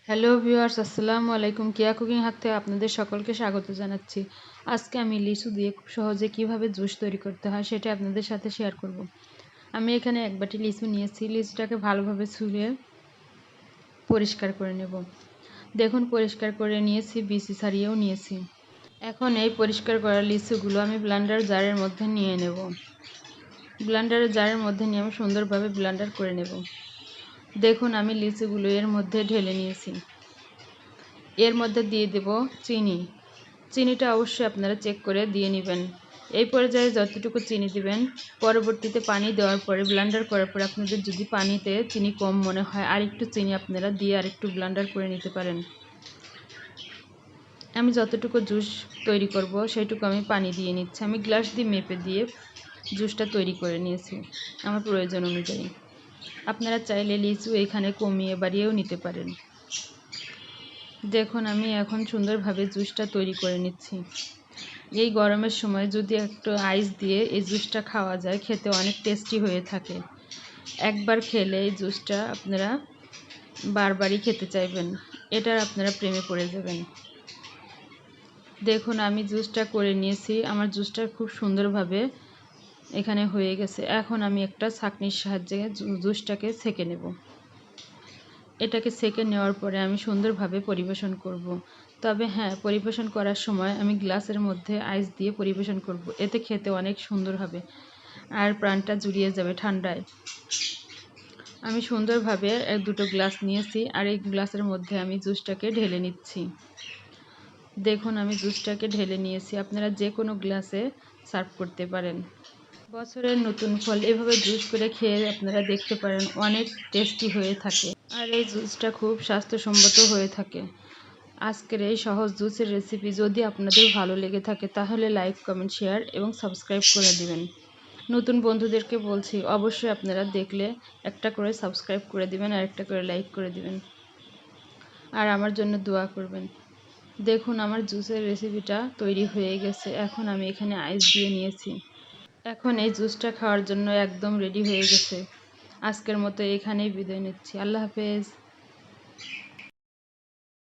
Hello viewers, আসসালামু আলাইকুম। কেয়া cooking হাত থেকে আপনাদের সকলকে স্বাগত জানাচ্ছি। আজকে আমি লিচু দিয়ে খুব সহজে কিভাবে জুস তৈরি করতে হয় সেটা আপনাদের সাথে শেয়ার করব। আমি এখানে এক বাটি লিচু নিয়েছি। লিচুটাকে ভালোভাবে ছুলে পরিষ্কার করে নেব। দেখুন, পরিষ্কার করে নিয়েছি, বিচি ছাড়িয়েও নিয়েছি। এখন এই পরিষ্কার করা লিচুগুলো আমি ব্লেন্ডার জারের মধ্যে নিয়ে নেব। ব্লেন্ডারের জারের মধ্যে নিয়ে আমি সুন্দরভাবে ব্লেন্ডার করে নেব। দেখুন, আমি লিচুগুলো এর মধ্যে ঢেলে নিয়েছি। এর মধ্যে দিয়ে দেব চিনি। চিনিটা অবশ্যই আপনারা চেক করে দিয়ে নেবেন। এই পর্যায়ে যতটুকু চিনি দিবেন, পরবর্তীতে পানি দেওয়ার পরে ব্লেন্ডার করার পরে আপনাদের যদি পানিতে চিনি কম মনে হয় আরেকটু চিনি আপনারা দিয়ে আরেকটু ব্লেন্ডার করে নিতে পারেন। আমি যতটুকু জুস তৈরি করব সেইটুকু আমি পানি দিয়ে নিচ্ছি। আমি গ্লাস দিয়ে মেপে দিয়ে জুসটা তৈরি করে নিয়েছি আমার প্রয়োজন অনুযায়ী। আপনারা চাইলে লিচু এখানে কমিয়ে বাড়িয়েও নিতে পারেন। দেখুন, আমি এখন সুন্দরভাবে জুসটা তৈরি করে নিচ্ছি। এই গরমের সময় যদি একটু আইস দিয়ে এই জুসটা খাওয়া যায়, খেতে অনেক টেস্টি হয়ে থাকে। একবার খেলে এই জুসটা আপনারা বারবারই খেতে চাইবেন। এটার আপনারা প্রেমে পড়ে যাবেন। দেখুন, আমি জুসটা করে নিয়েছি। আমার জুসটা খুব সুন্দরভাবে এখানে হয়ে গেছে। এখন আমি একটা ছাঁকনির সাহায্যে জুসটাকে ছেঁকে নেব। এটাকে ছেঁকে নেওয়ার পরে আমি সুন্দরভাবে পরিবেশন করব। তবে হ্যাঁ, পরিবেশন করার সময় আমি গ্লাসের মধ্যে আইস দিয়ে পরিবেশন করব। এতে খেতে অনেক সুন্দর হবে আর প্রাণটা জুড়িয়ে যাবে ঠান্ডায়। আমি সুন্দরভাবে দুটো গ্লাস নিয়েছি আর এই গ্লাসের মধ্যে আমি জুসটাকে ঢেলে নিচ্ছি। দেখুন, আমি জুসটাকে ঢেলে নিয়েছি। আপনারা যে কোনো গ্লাসে সার্ভ করতে পারেন। বছরের নতুন ফল এভাবে জুস করে খেয়ে আপনারা দেখতে পারেন, অনেক টেস্টি হয়ে থাকে আর এই জুসটা খুব স্বাস্থ্যসম্মত হয়ে থাকে। আজকের এই সহজ জুসের রেসিপি যদি আপনাদের ভালো লেগে থাকে তাহলে লাইক, কমেন্ট, শেয়ার এবং সাবস্ক্রাইব করে দিবেন। নতুন বন্ধুদেরকে বলছি, অবশ্যই আপনারা দেখলে একটা করে সাবস্ক্রাইব করে দিবেন আর একটা করে লাইক করে দিবেন আর আমার জন্য দোয়া করবেন। দেখুন, আমার জুসের রেসিপিটা তৈরি হয়ে গেছে। এখন আমি এখানে আইস দিয়ে নিয়েছি। এখন এই জুসটা খাওয়ার জন্য একদম রেডি হয়ে গেছে। আজকের মতো এখানেই বিদায় নিচ্ছি। আল্লাহ হাফেজ।